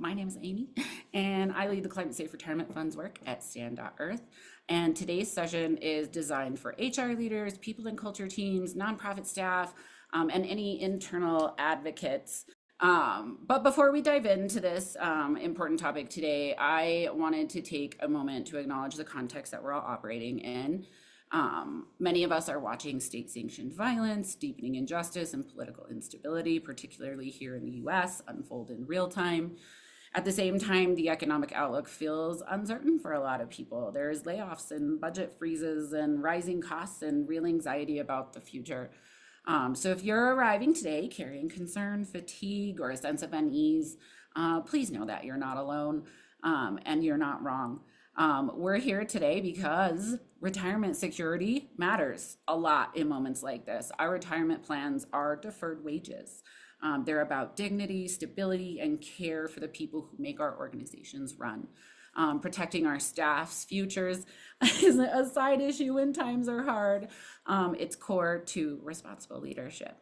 My name is Amy, and I lead the Climate Safe Retirement Funds work at Stand.earth. And today's session is designed for HR leaders, people and culture teams, nonprofit staff, and any internal advocates. But before we dive into this important topic today, I wanted to take a moment to acknowledge the context that we're all operating in. Many of us are watching state sanctioned violence, deepening injustice, and political instability, particularly here in the US, unfold in real time. At the same time, the economic outlook feels uncertain for a lot of people. There's layoffs and budget freezes and rising costs and real anxiety about the future. So if you're arriving today carrying concern, fatigue, or a sense of unease, please know that you're not alone and you're not wrong. We're here today because retirement security matters a lot in moments like this. Our retirement plans are deferred wages. They're about dignity, stability, and care for the people who make our organizations run. Protecting our staff's futures is a side issue when times are hard. It's core to responsible leadership.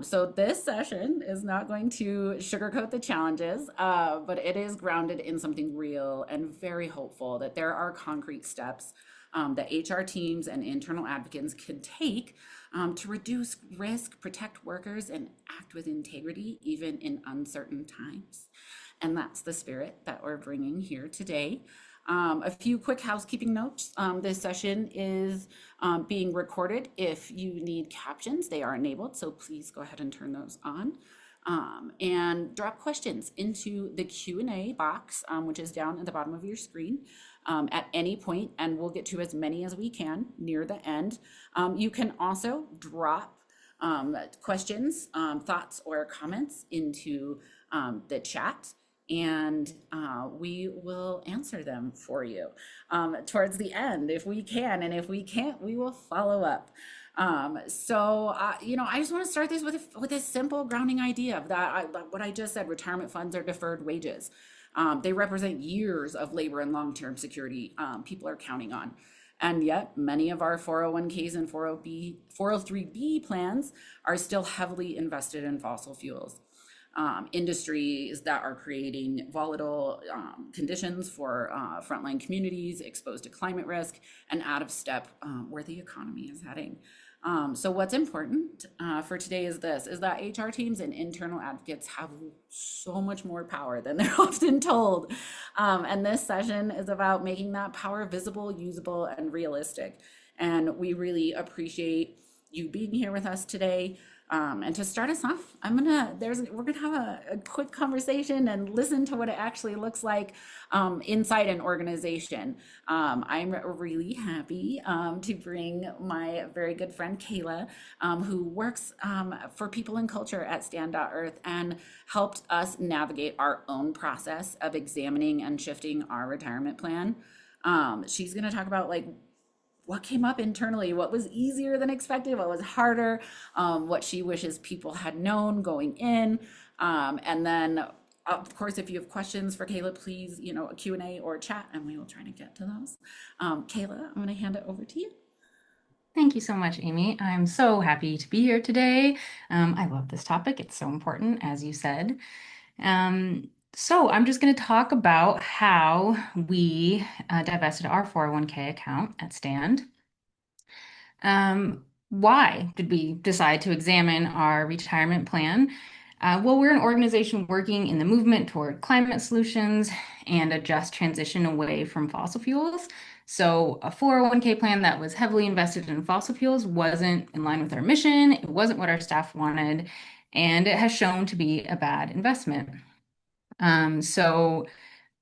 So this session is not going to sugarcoat the challenges, but it is grounded in something real and very hopeful that there are concrete steps that HR teams and internal advocates can take to reduce risk, protect workers, and act with integrity, even in uncertain times. And that's the spirit that we're bringing here today. A few quick housekeeping notes. This session is being recorded. If you need captions, they are enabled, so please go ahead and turn those on. And drop questions into the Q&A box, which is down at the bottom of your screen at any point, and we'll get to as many as we can near the end. You can also drop questions, thoughts, or comments into the chat, and we will answer them for you towards the end if we can, and if we can't, we will follow up. I just want to start this with a simple grounding idea of what I just said. Retirement funds are deferred wages. They represent years of labor and long-term security people are counting on. And yet many of our 401ks and 403b plans are still heavily invested in fossil fuels. Industries that are creating volatile conditions for frontline communities exposed to climate risk and out of step where the economy is heading. So what's important for today is that HR teams and internal advocates have so much more power than they're often told. And this session is about making that power visible, usable, and realistic. And we really appreciate you being here with us today. And to start us off, we're gonna have a quick conversation and listen to what it actually looks like inside an organization. I'm really happy to bring my very good friend Kayla, who works for people and culture at Stand.earth and helped us navigate our own process of examining and shifting our retirement plan. She's gonna talk about what came up internally, what was easier than expected, what was harder, what she wishes people had known going in. And then, of course, if you have questions for Kayla, please, a Q&A or chat, and we will try to get to those. Kayla, I'm going to hand it over to you. Thank you so much, Amy. I'm so happy to be here today. I love this topic. It's so important, as you said. So I'm just going to talk about how we divested our 401k account at Stand. Why did we decide to examine our retirement plan? Well, we're an organization working in the movement toward climate solutions and a just transition away from fossil fuels. So a 401k plan that was heavily invested in fossil fuels wasn't in line with our mission. It wasn't what our staff wanted, and it has shown to be a bad investment. So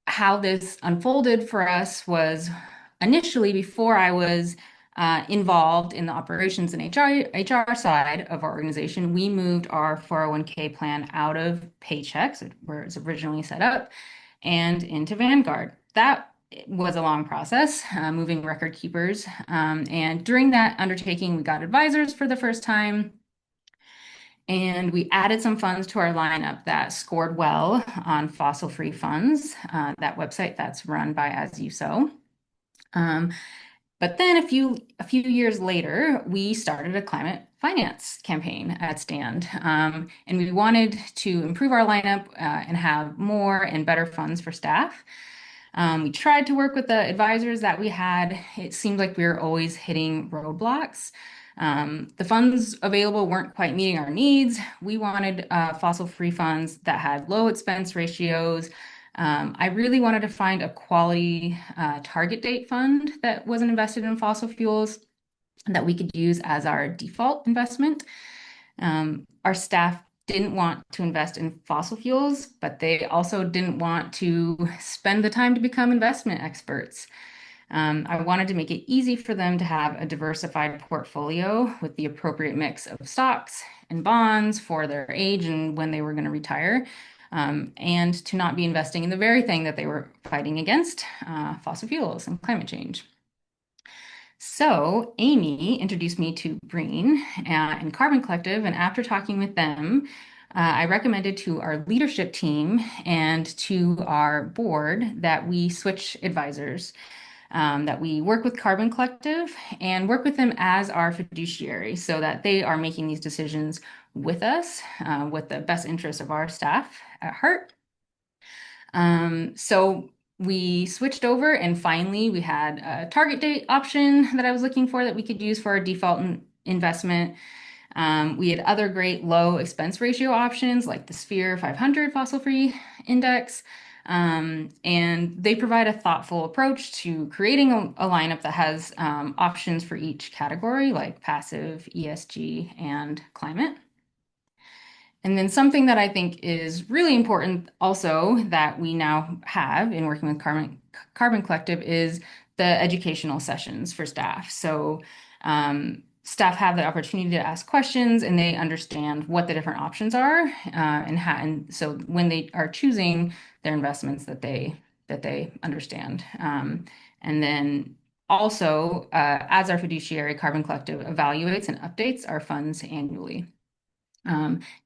how this unfolded for us was initially before I was involved in the operations and HR side of our organization, we moved our 401k plan out of Paychex, where it was originally set up, and into Vanguard. That was a long process, moving record keepers. And during that undertaking, we got advisors for the first time. And we added some funds to our lineup that scored well on fossil-free funds, that website that's run by As You Sow. But then a few years later, we started a climate finance campaign at Stand. And we wanted to improve our lineup and have more and better funds for staff. We tried to work with the advisors that we had. It seemed like we were always hitting roadblocks. The funds available weren't quite meeting our needs. We wanted fossil-free funds that had low expense ratios. I really wanted to find a quality target date fund that wasn't invested in fossil fuels that we could use as our default investment. Our staff didn't want to invest in fossil fuels, but they also didn't want to spend the time to become investment experts. I wanted to make it easy for them to have a diversified portfolio with the appropriate mix of stocks and bonds for their age and when they were going to retire, and to not be investing in the very thing that they were fighting against, fossil fuels and climate change. So Amy introduced me to Breen and Carbon Collective, and after talking with them, I recommended to our leadership team and to our board that we switch advisors, that we work with Carbon Collective and work with them as our fiduciary so that they are making these decisions with us, with the best interest of our staff at heart. So we switched over and finally we had a target date option that I was looking for that we could use for our default investment. We had other great low expense ratio options like the Sphere 500 fossil-free index. And they provide a thoughtful approach to creating a lineup that has options for each category like passive, ESG, and climate. And then something that I think is really important also that we now have in working with Carbon Collective is the educational sessions for staff. So staff have the opportunity to ask questions and they understand what the different options are, and so when they are choosing their investments that they understand. And then also, as our fiduciary, Carbon Collective evaluates and updates our funds annually.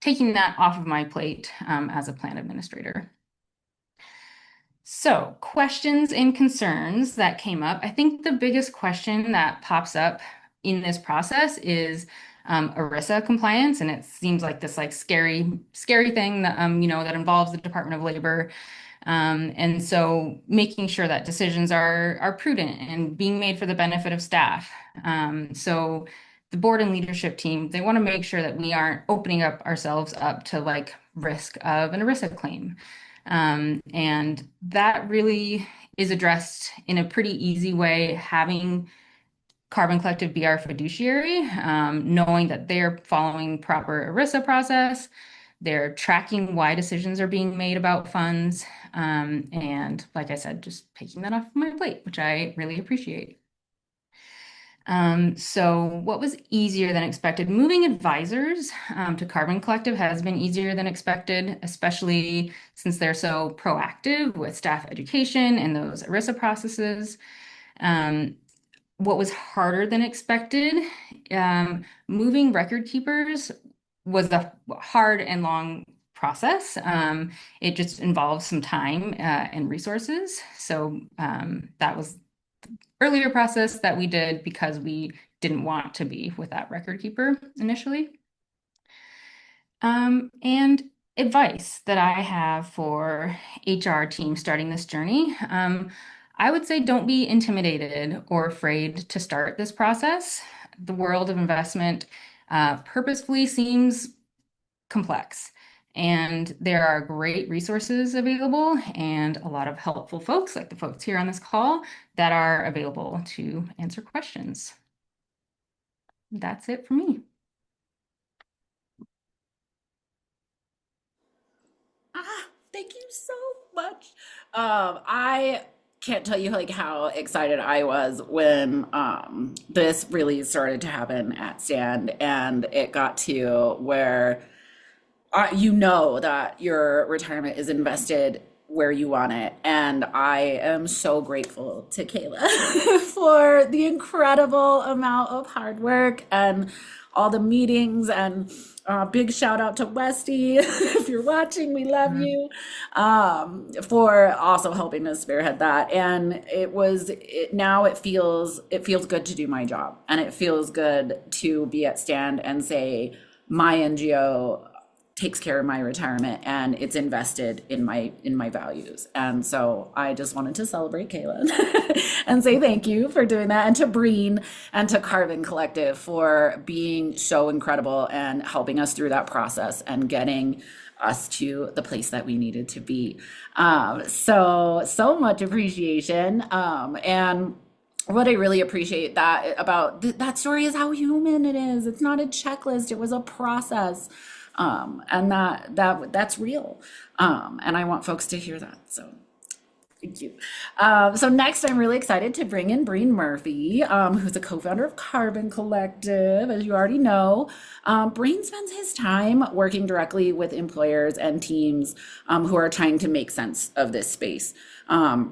Taking that off of my plate as a plan administrator. So, questions and concerns that came up. I think the biggest question that pops up in this process is ERISA compliance, and it seems like this scary thing that that involves the Department of Labor. And so making sure that decisions are prudent and being made for the benefit of staff. So the board and leadership team, they want to make sure that we aren't opening up ourselves up to risk of an ERISA claim. And that really is addressed in a pretty easy way, having Carbon Collective be our fiduciary, knowing that they're following proper ERISA process, they're tracking why decisions are being made about funds, and like I said, just taking that off my plate, which I really appreciate. So what was easier than expected? Moving advisors to Carbon Collective has been easier than expected, especially since they're so proactive with staff education and those ERISA processes. What was harder than expected, moving record keepers was a hard and long process. It just involves some time and resources. So that was the earlier process that we did because we didn't want to be with that record keeper initially. And advice that I have for HR team starting this journey. I would say don't be intimidated or afraid to start this process. The world of investment purposefully seems complex, and there are great resources available and a lot of helpful folks, like the folks here on this call, that are available to answer questions. That's it for me. Thank you so much. I can't tell you how excited I was when this really started to happen at Stand, and it got to where you know that your retirement is invested where you want it. And I am so grateful to Kayla for the incredible amount of hard work and all the meetings and Big shout out to Westy. If you're watching, we love you, for also helping us spearhead that. And now it feels good to do my job, and it feels good to be at Stand and say my NGO takes care of my retirement and it's invested in my values. And so I just wanted to celebrate Kayla and say thank you for doing that, and to Breen and to Carbon Collective for being so incredible and helping us through that process and getting us to the place that we needed to be. So much appreciation. And what I really appreciate that story is how human it is. It's not a checklist. It was a process. And that's real. And I want folks to hear that. So thank you. So next, I'm really excited to bring in Breen Murphy, who's a co-founder of Carbon Collective, as you already know. Breen spends his time working directly with employers and teams who are trying to make sense of this space.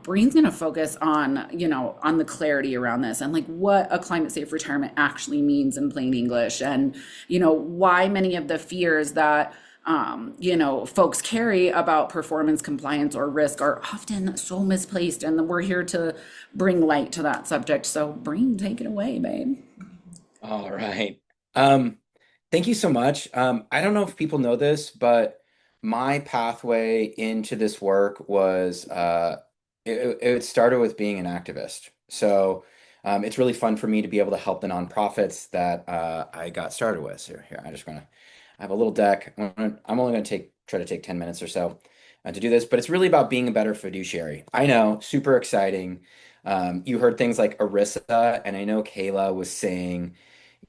Breen's going to focus on the clarity around this and like what a climate safe retirement actually means in plain English, and why many of the fears that folks carry about performance, compliance, or risk are often so misplaced. And we're here to bring light to that subject. So, Breen, take it away, babe. All right. Um, Thank you so much. I don't know if people know this, but my pathway into this work was it started with being an activist. So it's really fun for me to be able to help the nonprofits that I got started with. So here, I have a little deck. I'm only gonna try to take 10 minutes or so to do this, but it's really about being a better fiduciary. I know, super exciting. You heard things like ERISA, and I know Kayla was saying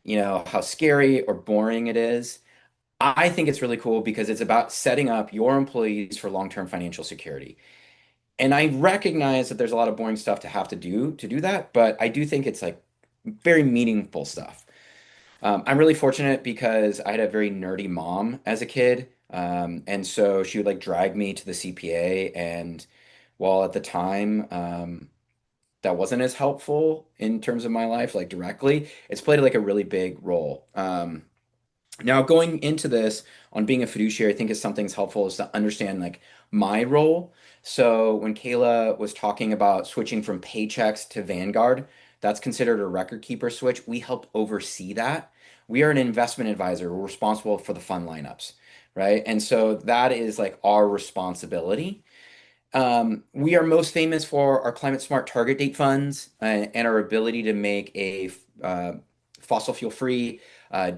how scary or boring it is. I think it's really cool because it's about setting up your employees for long-term financial security. And I recognize that there's a lot of boring stuff to do that, but I do think it's like very meaningful stuff. I'm really fortunate because I had a very nerdy mom as a kid. And so she would like drag me to the CPA. And while at the time, that wasn't as helpful in terms of my life, like directly, it's played like a really big role. Now, going into this on being a fiduciary, I think is something's helpful is to understand like my role. So when Kayla was talking about switching from Paychex to Vanguard, that's considered a record keeper switch. We help oversee that. We are an investment advisor. We're responsible for the fund lineups, right? And so that is like our responsibility. We are most famous for our climate smart target date funds and our ability to make a fossil fuel free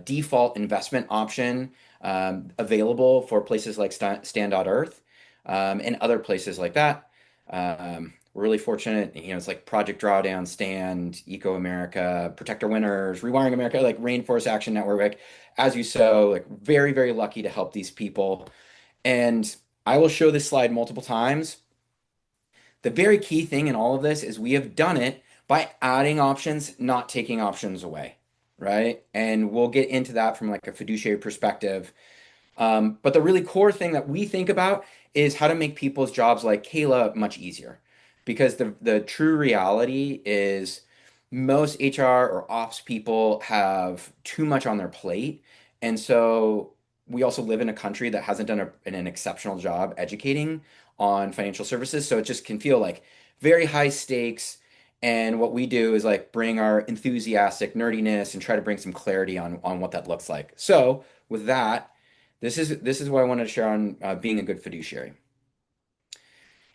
default investment option available for places like Stand.earth and other places like that. We're really fortunate, it's like Project Drawdown, Stand, Eco America, Protect Our Winners, Rewiring America, like Rainforest Action Network, like as you sow, like very, very lucky to help these people. And I will show this slide multiple times. The very key thing in all of this is we have done it by adding options, not taking options away, right? And we'll get into that from like a fiduciary perspective. But the really core thing that we think about is how to make people's jobs like Kayla much easier. Because the true reality is most HR or ops people have too much on their plate. And so we also live in a country that hasn't done an exceptional job educating on financial services. So it just can feel like very high stakes. And what we do is like bring our enthusiastic nerdiness and try to bring some clarity on what that looks like. So with that, this is what I wanted to share on being a good fiduciary.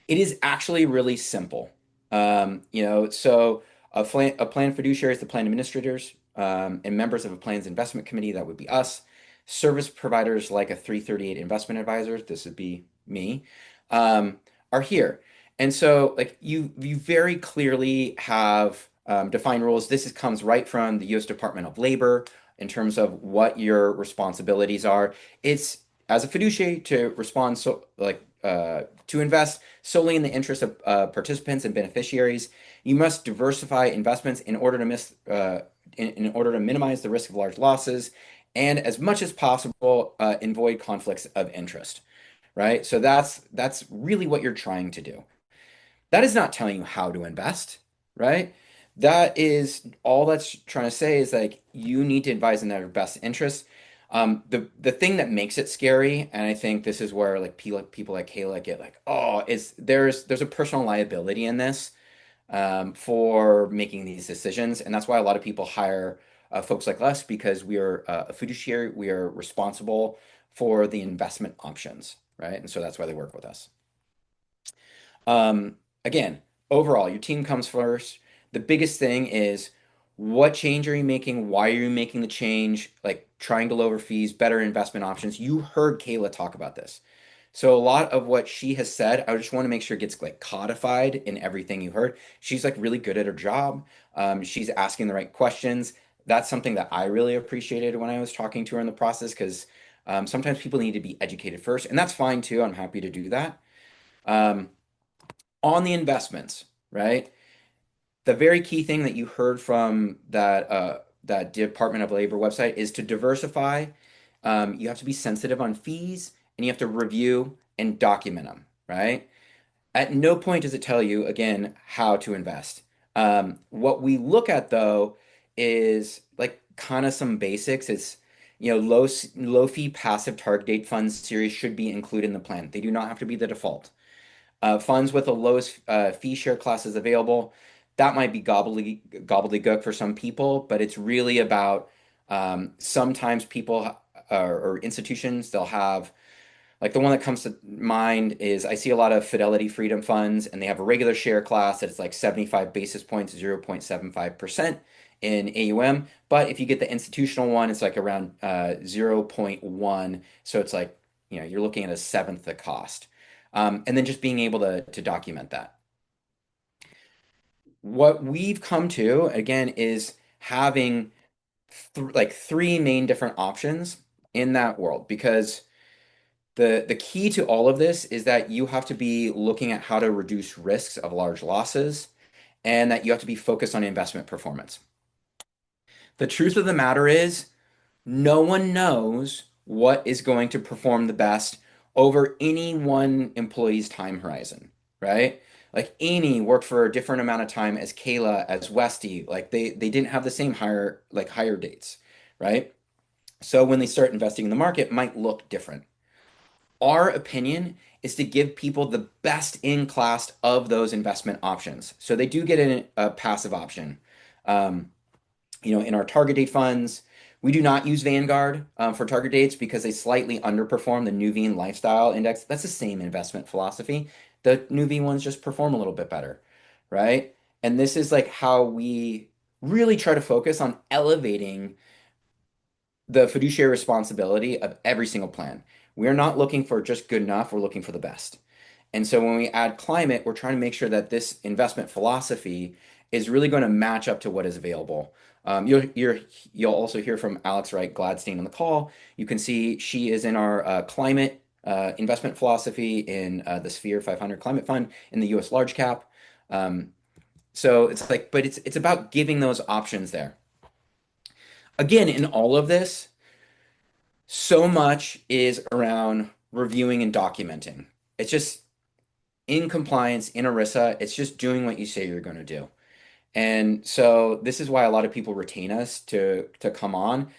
It is actually really simple. So a plan fiduciary is the plan administrators and members of a plan's investment committee, that would be us. Service providers like a 338 investment advisor, this would be me, are here. And so like you very clearly have defined rules. Comes right from the US Department of Labor in terms of what your responsibilities are. It's as a fiduciary to respond to invest solely in the interest of participants and beneficiaries. You must diversify investments in order to minimize the risk of large losses, and as much as possible avoid conflicts of interest. Right. So that's really what you're trying to do. That is not telling you how to invest, right? That is all that's trying to say is like you need to advise in their best interest. The thing that makes it scary, and I think this is where like people like Kayla get like, oh, is there's a personal liability in this for making these decisions, and that's why a lot of people hire folks like us because we are a fiduciary, we are responsible for the investment options, right? And so that's why they work with us. Again, overall, your team comes first. The biggest thing is what change are you making? Why are you making the change? Like trying to lower fees, better investment options. You heard Kayla talk about this. So a lot of what she has said, I just want to make sure it gets like codified in everything you heard. She's like really good at her job. She's asking the right questions. That's something that I really appreciated when I was talking to her in the process because sometimes people need to be educated first, and that's fine too. I'm happy to do that. Um, on the investments, right? The very key thing that you heard from that Department of Labor website is to diversify. You have to be sensitive on fees, and you have to review and document them, right? At no point does it tell you again how to invest. What we look at though is like kind of some basics. It's low fee passive target date funds series should be included in the plan. They do not have to be the default. Funds with the lowest fee share classes available. That might be gobbledygook for some people, but it's really about sometimes people or institutions, they'll have like the one that comes to mind is I see a lot of Fidelity Freedom funds, and they have a regular share class that is like 75 basis points, 0.75% in AUM. But if you get the institutional one, it's like around 0 0.1. So it's like, you're looking at a seventh the cost. And then just being able to document that. What we've come to, again, is having like three main different options in that world because the key to all of this is that you have to be looking at how to reduce risks of large losses and that you have to be focused on investment performance. The truth of the matter is, no one knows what is going to perform the best over any one employee's time horizon, right? Like Amy worked for a different amount of time as Kayla, as Westy. Like they didn't have the same hire dates, right? So when they start investing in the market, it might look different. Our opinion is to give people the best in class of those investment options. So they do get a passive option. Um, in our target date funds, we do not use Vanguard for target dates because they slightly underperform the Nuveen Lifestyle Index. That's the same investment philosophy. The Nuveen ones just perform a little bit better, right? And this is like how we really try to focus on elevating the fiduciary responsibility of every single plan. We're not looking for just good enough, we're looking for the best. And so when we add climate, we're trying to make sure that this investment philosophy is really going to match up to what is available. You'll also hear from Alex Wright Gladstein on the call. You can see she is in our climate investment philosophy in the Sphere 500 Climate Fund in the U.S. large cap. So it's like, but it's about giving those options there. Again, in all of this, so much is around reviewing and documenting. It's just in compliance, in ERISA, it's just doing what you say you're going to do. And so this is why a lot of people retain us to come on.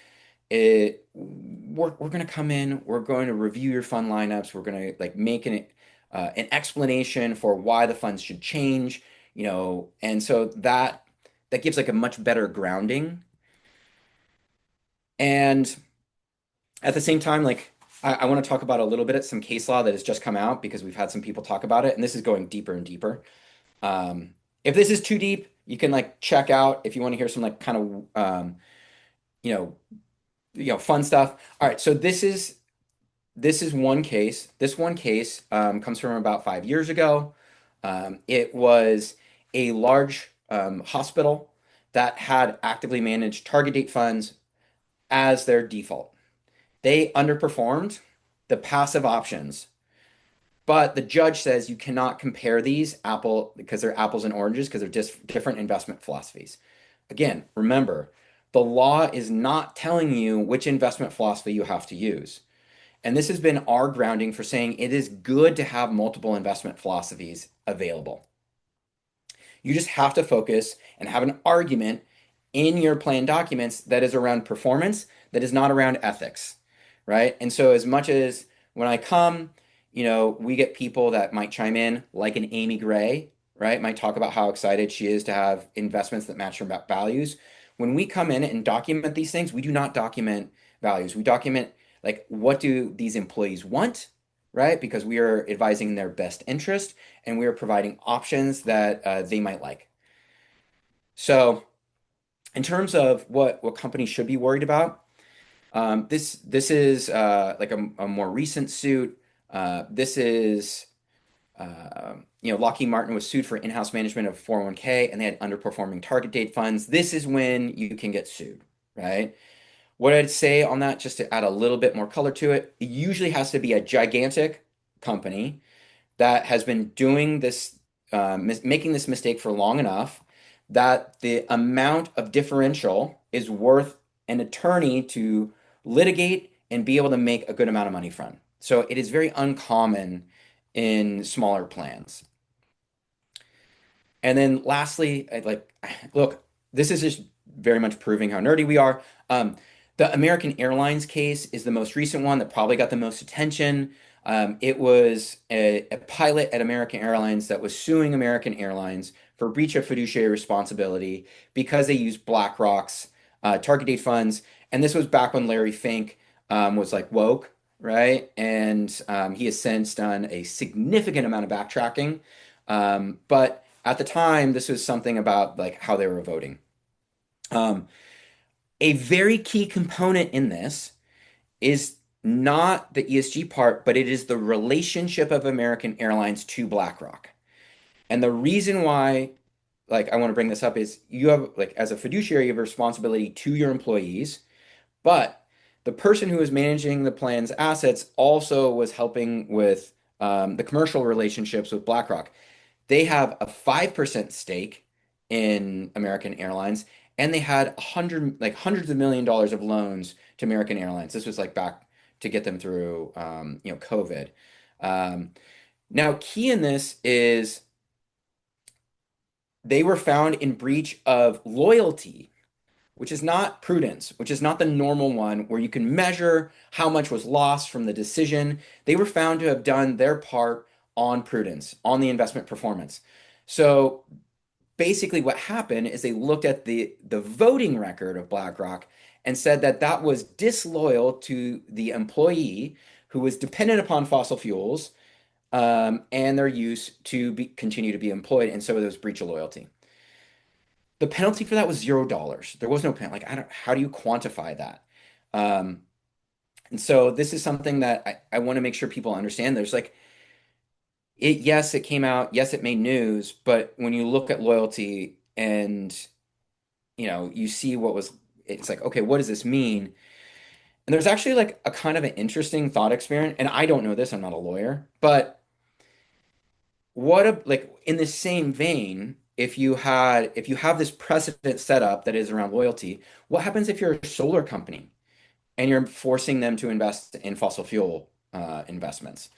We're going to come in, we're going to review your fund lineups, we're going to like make an explanation for why the funds should change, and so that gives like a much better grounding. And at the same time, like I want to talk about a little bit of some case law that has just come out because we've had some people talk about it, and this is going deeper and deeper. If this is too deep, you can like check out if you want to hear some like kind of you know fun stuff. All right, so this is one case. This one case comes from about 5 years ago. It was a large hospital that had actively managed target date funds as their default. They underperformed the passive options, but the judge says you cannot compare these apple because they're apples and oranges because they're just different investment philosophies. Again, remember, the law is not telling you which investment philosophy you have to use. And this has been our grounding for saying it is good to have multiple investment philosophies available. You just have to focus and have an argument in your plan documents that is around performance, that is not around ethics. right? And so as much as when I come, we get people that might chime in, like an Amy Gray, right? Might talk about how excited she is to have investments that match her values. When we come in and document these things, we do not document values. We document like what do these employees want, right? Because we are advising in their best interest and we are providing options that they might like. So, in terms of what companies should be worried about, this is like a more recent suit. This is Lockheed Martin was sued for in-house management of 401(k) and they had underperforming target date funds. This is when you can get sued, right? What I'd say on that, just to add a little bit more color to it, it usually has to be a gigantic company that has been doing this, making this mistake for long enough that the amount of differential is worth an attorney to litigate and be able to make a good amount of money from. So it is very uncommon in smaller plans. And then lastly, look, this is just very much proving how nerdy we are. The American Airlines case is the most recent one that probably got the most attention. It was a pilot at American Airlines that was suing American Airlines for breach of fiduciary responsibility because they used BlackRock's target date funds. And this was back when Larry Fink was like woke, right? And he has since done a significant amount of backtracking. But at the time, this was something about like how they were voting. Um, a very key component in this is not the ESG part, but it is the relationship of American Airlines to BlackRock. And the reason why, like, I want to bring this up is you have, like, as a fiduciary, you have a responsibility to your employees, but the person who was managing the plan's assets also was helping with the commercial relationships with BlackRock. They have a 5% stake in American Airlines, and they had hundreds of $1 millions of loans to American Airlines. This was like back to get them through, COVID. Um, Now, key in this is they were found in breach of loyalty, which is not prudence, which is not the normal one where you can measure how much was lost from the decision. They were found to have done their part on prudence, on the investment performance. So basically what happened is they looked at the voting record of BlackRock and said that that was disloyal to the employee who was dependent upon fossil fuels and their use to continue to be employed, and so there was breach of loyalty. The penalty for that was $0. There was no penalty. Like, I don't, how do you quantify that? Um, and so this is something that I want to make sure people understand. There's like yes, it came out, yes, it made news, but when you look at loyalty and you see what was, it's like, okay, what does this mean? And there's actually like a kind of an interesting thought experiment, and I don't know this, I'm not a lawyer, but like in the same vein, if you have this precedent set up that is around loyalty, what happens if you're a solar company and you're forcing them to invest in fossil fuel investments?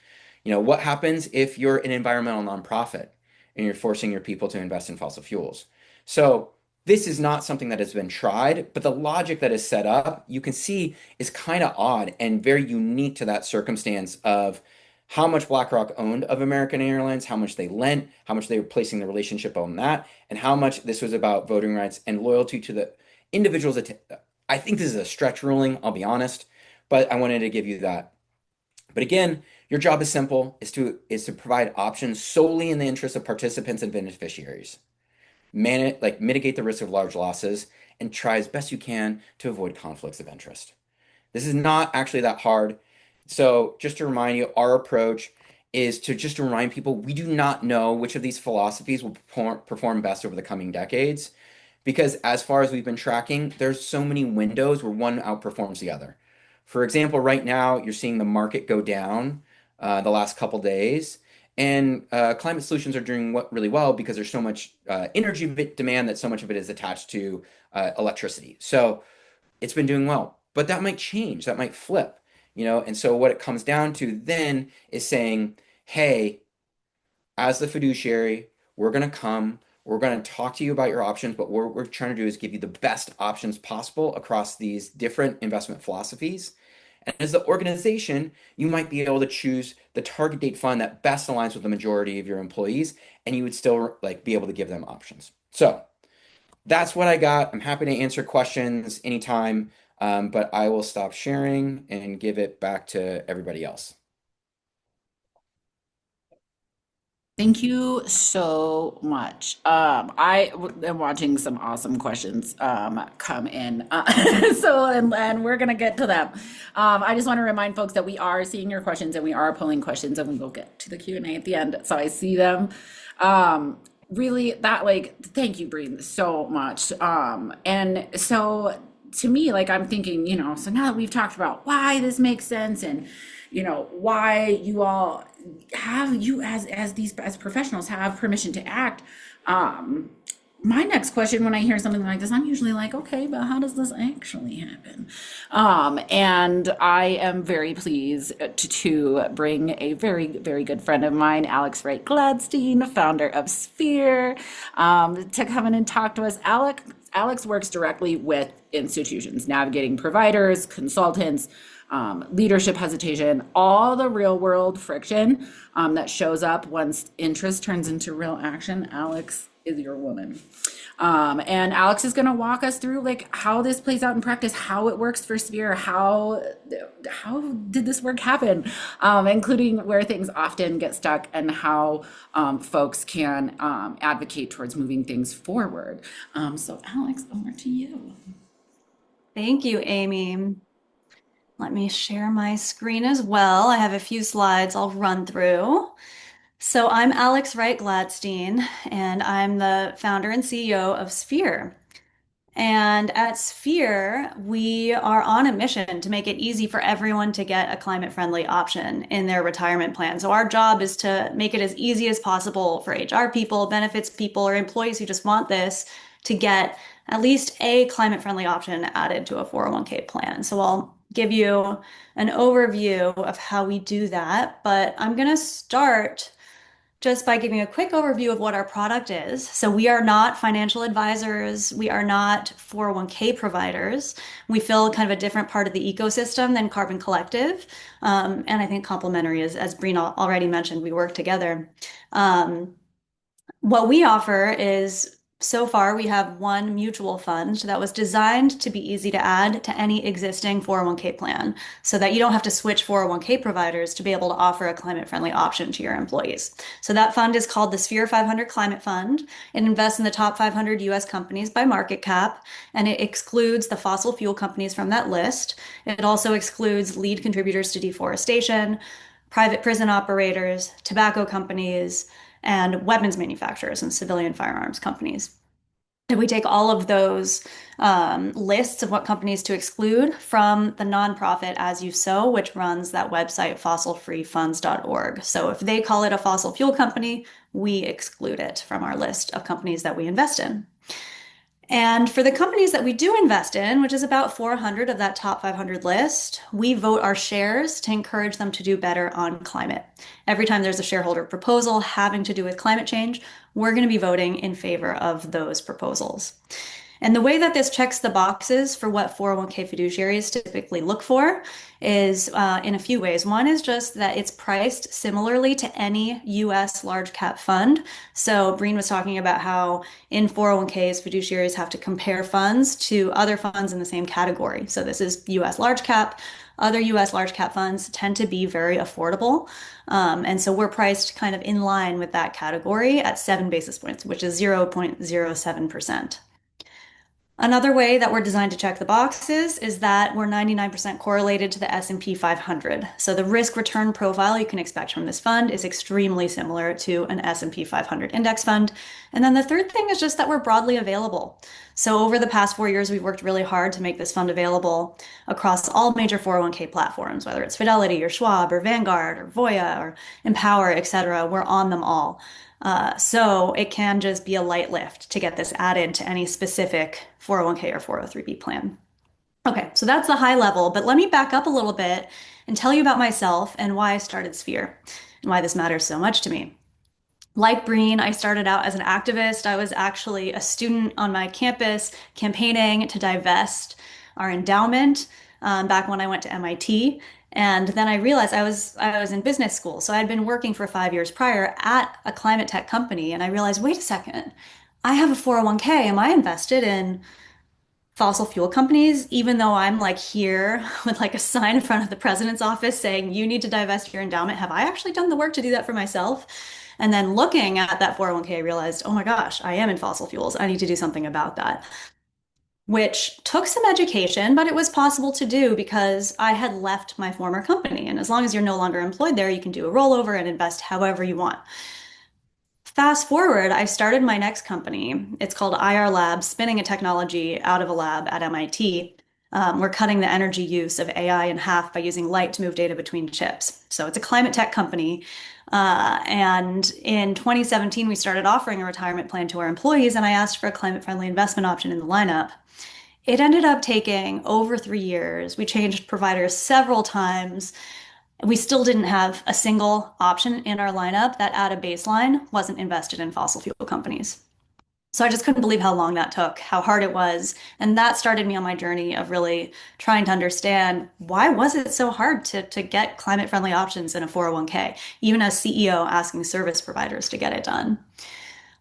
What happens if you're an environmental nonprofit and you're forcing your people to invest in fossil fuels? So this is not something that has been tried, but the logic that is set up, you can see is kind of odd and very unique to that circumstance of how much BlackRock owned of American Airlines, how much they lent, how much they were placing the relationship on that, and how much this was about voting rights and loyalty to the individuals. I think this is a stretch ruling, I'll be honest, but I wanted to give you that. But again, your job is simple, is to provide options solely in the interest of participants and beneficiaries. Mitigate the risk of large losses and try as best you can to avoid conflicts of interest. This is not actually that hard. So just to remind you, our approach is to just remind people we do not know which of these philosophies will perform best over the coming decades. Because as far as we've been tracking, there's so many windows where one outperforms the other. For example, right now you're seeing the market go down the last couple days, and climate solutions are doing really well because there's so much energy demand that so much of it is attached to electricity. So it's been doing well, but that might change, that might flip, and so what it comes down to then is saying, hey, as the fiduciary, we're going to come, we're going to talk to you about your options, but what we're trying to do is give you the best options possible across these different investment philosophies. And as the organization, you might be able to choose the target date fund that best aligns with the majority of your employees, and you would still like be able to give them options. So that's what I got. I'm happy to answer questions anytime, but I will stop sharing and give it back to everybody else. Thank you so much. Am watching some awesome questions come in. And we're gonna get to them. I just want to remind folks that we are seeing your questions and we are pulling questions and we will get to the Q&A at the end. So I see them. Really that like thank you, Breen, so much. And so to me, like I'm thinking, so now that we've talked about why this makes sense and why you all have you as professionals have permission to act. um my next question when I hear something like this, I'm usually like, okay, but how does this actually happen? And I am very pleased to bring a very, very good friend of mine, Alex Wright Gladstein, founder of Sphere, to come in and talk to us. Alex works directly with institutions, navigating providers, consultants, leadership hesitation, all the real world friction that shows up once interest turns into real action. Alex is your woman. And Alex is going to walk us through like how this plays out in practice, how it works for Sphere, how did this work happen, including where things often get stuck and how folks can advocate towards moving things forward. So Alex, over to you. Thank you, Amy. Let me share my screen as well. I have a few slides I'll run through. So I'm Alex Wright Gladstein, and I'm the founder and CEO of Sphere. And at Sphere, we are on a mission to make it easy for everyone to get a climate-friendly option in their retirement plan. So our job is to make it as easy as possible for HR people, benefits people, or employees who just want this to get at least a climate-friendly option added to a 401k plan. So I'll give you an overview of how we do that, but I'm going to start just by giving a quick overview of what our product is. So we are not financial advisors. We are not 401k providers. We fill kind of a different part of the ecosystem than Carbon Collective. And I think complementary is, as Breen already mentioned, we work together. What we offer is so far, we have one mutual fund that was designed to be easy to add to any existing 401k plan so that you don't have to switch 401k providers to be able to offer a climate-friendly option to your employees. So that fund is called the Sphere 500 Climate Fund. It invests in the top 500 US companies by market cap, and it excludes the fossil fuel companies from that list. It also excludes lead contributors to deforestation, private prison operators, tobacco companies, and weapons manufacturers and civilian firearms companies. And we take all of those lists of what companies to exclude from the nonprofit As You Sow, which runs that website, fossilfreefunds.org. So if they call it a fossil fuel company, we exclude it from our list of companies that we invest in. And for the companies that we do invest in, which is about 400 of that top 500 list, we vote our shares to encourage them to do better on climate. Every time there's a shareholder proposal having to do with climate change, we're going to be voting in favor of those proposals. And the way that this checks the boxes for what 401k fiduciaries typically look for is in a few ways. One is just that it's priced similarly to any US large cap fund. So Breen was talking about how in 401ks, fiduciaries have to compare funds to other funds in the same category. So this is US large cap. Other US large cap funds tend to be very affordable. And so we're priced kind of in line with that category at 7 basis points, which is 0.07%. Another way that we're designed to check the boxes is that we're 99% correlated to the S&P 500. So the risk return profile you can expect from this fund is extremely similar to an S&P 500 index fund. And then the third thing is just that we're broadly available. So over the past 4 years, we've worked really hard to make this fund available across all major 401k platforms, whether it's Fidelity or Schwab or Vanguard or Voya or Empower, et cetera. We're on them all. So it can just be a light lift to get this added to any specific 401k or 403b plan. Okay, so that's the high level, but let me back up a little bit and tell you about myself and why I started Sphere and why this matters so much to me. Like Breen, I started out as an activist. I was actually a student on my campus campaigning to divest our endowment back when I went to MIT. And then I realized I was in business school. So I had been working for 5 years prior at a climate tech company. And I realized, wait a second, I have a 401k. Am I invested in fossil fuel companies, even though I'm like here with like a sign in front of the president's office saying you need to divest your endowment? Have I actually done the work to do that for myself? And then looking at that 401k, I realized, oh my gosh, I am in fossil fuels. I need to do something about that, which took some education, but it was possible to do because I had left my former company. And as long as you're no longer employed there, you can do a rollover and invest however you want. Fast forward, I started my next company. It's called IR Labs, spinning a technology out of a lab at MIT. We're cutting the energy use of AI in half by using light to move data between chips. So it's a climate tech company. And in 2017, we started offering a retirement plan to our employees, and I asked for a climate-friendly investment option in the lineup. It ended up taking over 3 years. We changed providers several times. We still didn't have a single option in our lineup that at a baseline wasn't invested in fossil fuel companies. So I just couldn't believe how long that took, how hard it was. And that started me on my journey of really trying to understand why was it so hard to get climate friendly options in a 401k, even as CEO asking service providers to get it done.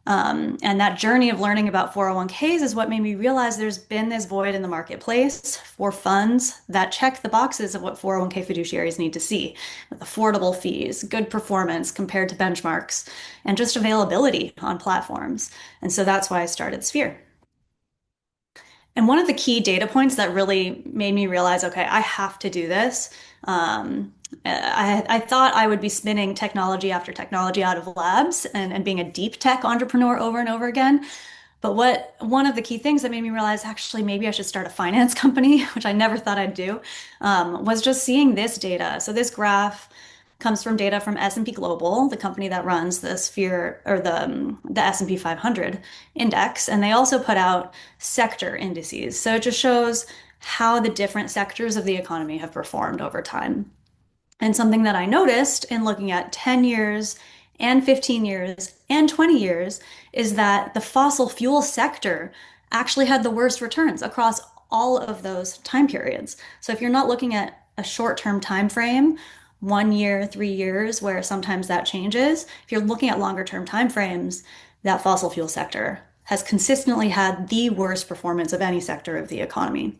And that journey of learning about 401ks is what made me realize there's been this void in the marketplace for funds that check the boxes of what 401k fiduciaries need to see, with affordable fees, good performance compared to benchmarks, and just availability on platforms. And so that's why I started Sphere. And one of the key data points that really made me realize, okay, I have to do this. I thought I would be spinning technology after technology out of labs and being a deep tech entrepreneur over and over again. But one of the key things that made me realize actually maybe I should start a finance company, which I never thought I'd do, was just seeing this data. So this graph comes from data from S&P Global, the company that runs the Sphere or the S&P 500 index, and they also put out sector indices. So it just shows how the different sectors of the economy have performed over time. And something that I noticed in looking at 10 years and 15 years and 20 years is that the fossil fuel sector actually had the worst returns across all of those time periods. So if you're not looking at a short-term time frame, 1 year, 3 years, where sometimes that changes, if you're looking at longer term time frames, that fossil fuel sector has consistently had the worst performance of any sector of the economy.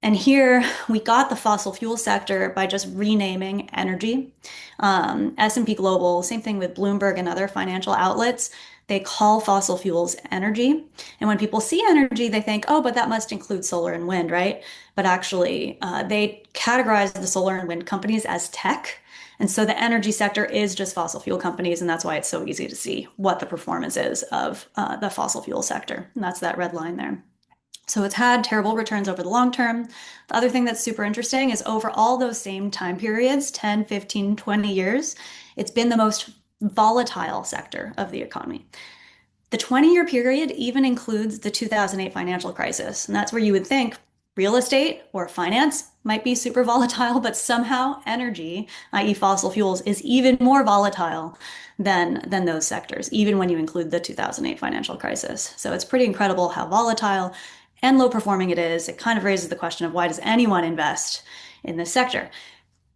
And here we got the fossil fuel sector by just renaming energy. S&P Global, same thing with Bloomberg and other financial outlets. They call fossil fuels energy. And when people see energy, they think, oh, but that must include solar and wind, right? But actually, they categorize the solar and wind companies as tech. And so the energy sector is just fossil fuel companies. And that's why it's so easy to see what the performance is of the fossil fuel sector. And that's that red line there. So it's had terrible returns over the long term. The other thing that's super interesting is over all those same time periods, 10, 15, 20 years, it's been the most volatile sector of the economy. The 20-year period even includes the 2008 financial crisis. And that's where you would think real estate or finance might be super volatile, but somehow energy, i.e. fossil fuels, is even more volatile than those sectors, even when you include the 2008 financial crisis. So it's pretty incredible how volatile and low performing it is. It kind of raises the question of why does anyone invest in this sector?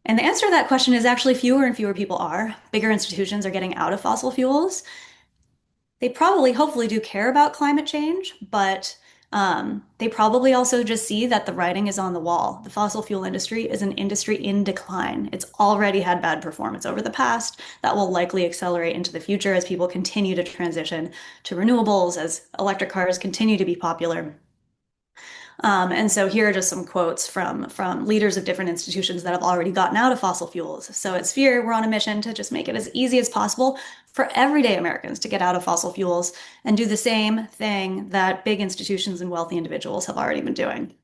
And the answer to that question is actually fewer and fewer people are. Bigger institutions are getting out of fossil fuels. They probably, hopefully, do care about climate change, but they probably also just see that the writing is on the wall. The fossil fuel industry is an industry in decline. It's already had bad performance over the past. That will likely accelerate into the future as people continue to transition to renewables, as electric cars continue to be popular. And so here are just some quotes from leaders of different institutions that have already gotten out of fossil fuels. So at Sphere, we're on a mission to just make it as easy as possible for everyday Americans to get out of fossil fuels and do the same thing that big institutions and wealthy individuals have already been doing.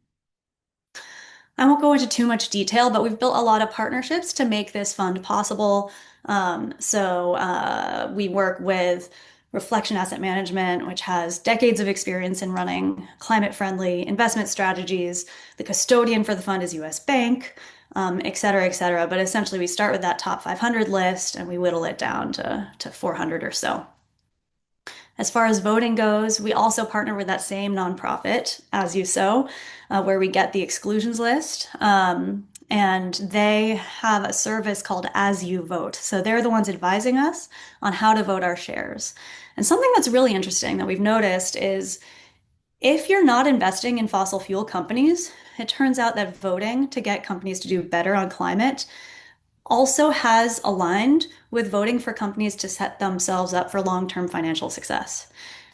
I won't go into too much detail, but we've built a lot of partnerships to make this fund possible. We work with Reflection Asset Management, which has decades of experience in running climate-friendly investment strategies. The custodian for the fund is US Bank, et cetera, et cetera. But essentially, we start with that top 500 list and we whittle it down to 400 or so. As far as voting goes, we also partner with that same nonprofit, As You Sow, where we get the exclusions list. And they have a service called As You Vote. So they're the ones advising us on how to vote our shares. And something that's really interesting that we've noticed is if you're not investing in fossil fuel companies, it turns out that voting to get companies to do better on climate also has aligned with voting for companies to set themselves up for long-term financial success.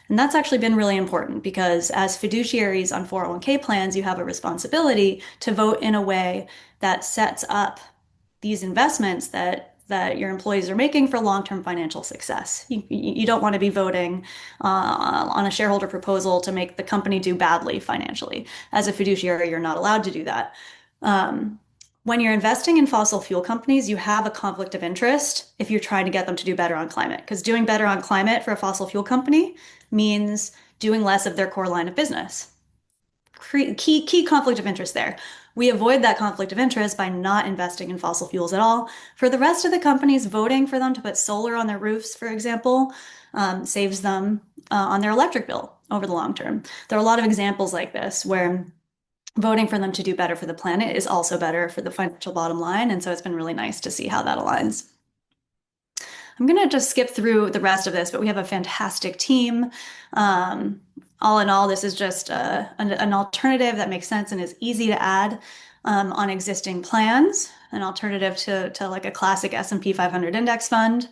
And that's actually been really important because as fiduciaries on 401k plans, you have a responsibility to vote in a way that sets up these investments that your employees are making for long-term financial success. You don't want to be voting on a shareholder proposal to make the company do badly financially. As a fiduciary, you're not allowed to do that. When you're investing in fossil fuel companies, you have a conflict of interest if you're trying to get them to do better on climate. Because doing better on climate for a fossil fuel company means doing less of their core line of business. Key conflict of interest there. We avoid that conflict of interest by not investing in fossil fuels at all. For the rest of the companies, voting for them to put solar on their roofs, for example, saves them on their electric bill over the long term. There are a lot of examples like this where voting for them to do better for the planet is also better for the financial bottom line. And so it's been really nice to see how that aligns. I'm going to just skip through the rest of this, but we have a fantastic team. All in all, this is just an alternative that makes sense and is easy to add on existing plans, an alternative to like a classic S&P 500 index fund,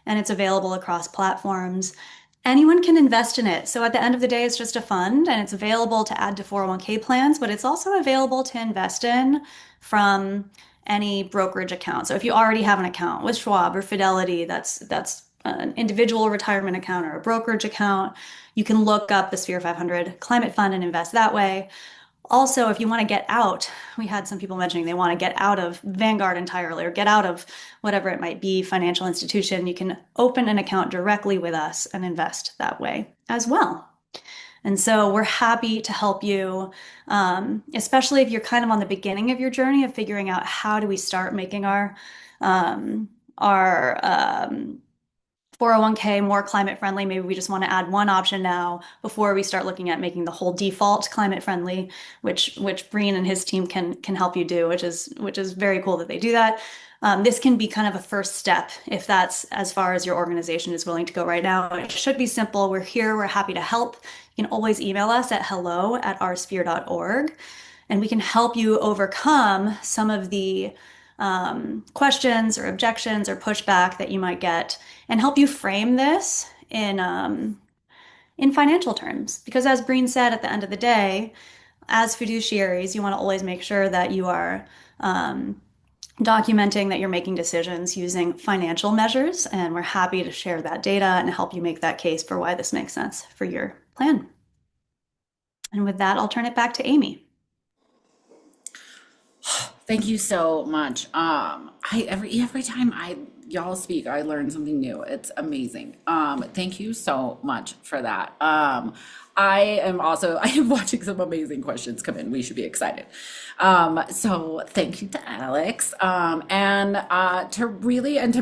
and it's available across platforms. Anyone can invest in it. So at the end of the day, it's just a fund and it's available to add to 401k plans, but it's also available to invest in from any brokerage account. So if you already have an account with Schwab or Fidelity, that's an individual retirement account or a brokerage account, you can look up the Sphere 500 Climate Fund and invest that way. Also, if you want to get out, we had some people mentioning they want to get out of Vanguard entirely or get out of whatever it might be, financial institution, you can open an account directly with us and invest that way as well. And so we're happy to help you, especially if you're kind of on the beginning of your journey of figuring out how do we start making our 401k more climate friendly. Maybe we just want to add one option now before we start looking at making the whole default climate friendly, which Breen and his team can help you do, which is very cool that they do that. This can be kind of a first step if that's as far as your organization is willing to go right now. It should be simple. We're here. We're happy to help. You can always email us at hello@oursphere.org, and we can help you overcome some of the questions or objections or pushback that you might get and help you frame this in financial terms. Because as Breen said, at the end of the day, as fiduciaries, you want to always make sure that you are documenting that you're making decisions using financial measures, and we're happy to share that data and help you make that case for why this makes sense for your plan. And with that, I'll turn it back to Amy. Thank you so much. Every time y'all speak, I learn something new. It's amazing. Thank you so much for that. I am watching some amazing questions come in. We should be excited. So thank you to Alex. To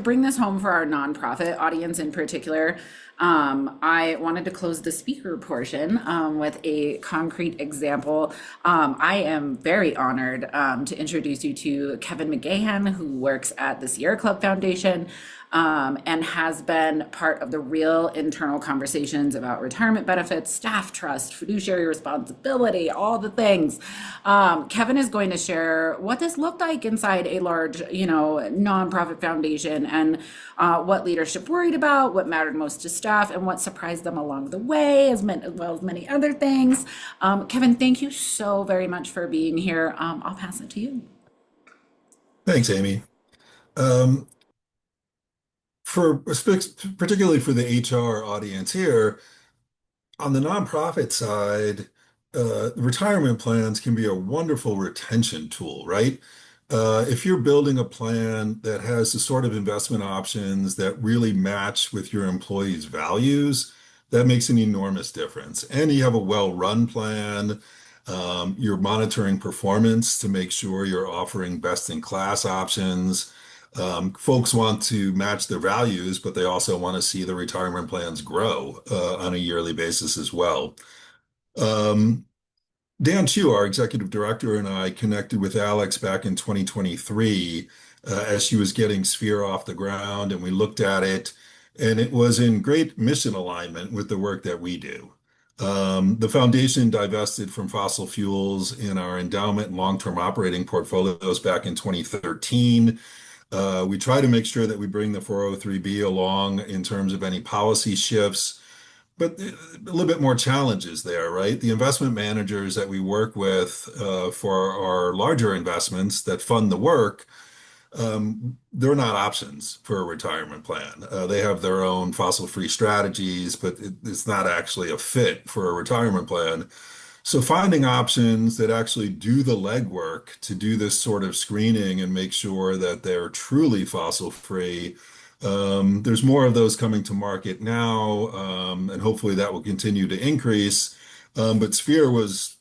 bring this home for our nonprofit audience in particular, I wanted to close the speaker portion with a concrete example. I am very honored to introduce you to Kevin McGahan, who works at the Sierra Club Foundation and has been part of the real internal conversations about retirement benefits, staff trust, fiduciary responsibility, all the things. Kevin is going to share what this looked like inside a large, nonprofit foundation and what leadership worried about, what mattered most to staff, and what surprised them along the way, as well as many other things. Kevin, thank you so very much for being here. I'll pass it to you. Thanks, Amy. Particularly for the HR audience here, on the nonprofit side, retirement plans can be a wonderful retention tool, right? If you're building a plan that has the sort of investment options that really match with your employees' values, that makes an enormous difference. And you have a well-run plan. You're monitoring performance to make sure you're offering best-in-class options. Folks want to match their values, but they also want to see the retirement plans grow on a yearly basis as well. Um, Dan Chu, our executive director, and I connected with Alex back in 2023 as she was getting Sphere off the ground, and we looked at it, and it was in great mission alignment with the work that we do. The foundation divested from fossil fuels in our endowment and long-term operating portfolios back in 2013. We try to make sure that we bring the 403B along in terms of any policy shifts, but a little bit more challenges there, right? The investment managers that we work with for our larger investments that fund the work, they're not options for a retirement plan. They have their own fossil-free strategies, but it's not actually a fit for a retirement plan. So finding options that actually do the legwork to do this sort of screening and make sure that they're truly fossil free. There's more of those coming to market now, and hopefully that will continue to increase. But Sphere was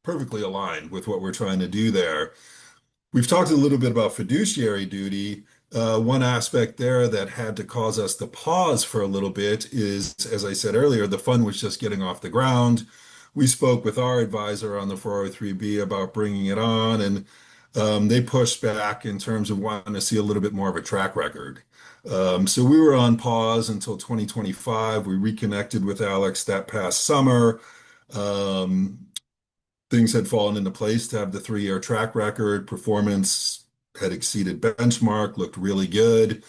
perfectly aligned with what we're trying to do there. We've talked a little bit about fiduciary duty. One aspect there that had to cause us to pause for a little bit is, as I said earlier, the fund was just getting off the ground. We spoke with our advisor on the 403B about bringing it on, and they pushed back in terms of wanting to see a little bit more of a track record. So we were on pause until 2025. We reconnected with Alex that past summer. Um, Things had fallen into place to have the 3-year track record. Performance had exceeded benchmark, looked really good. A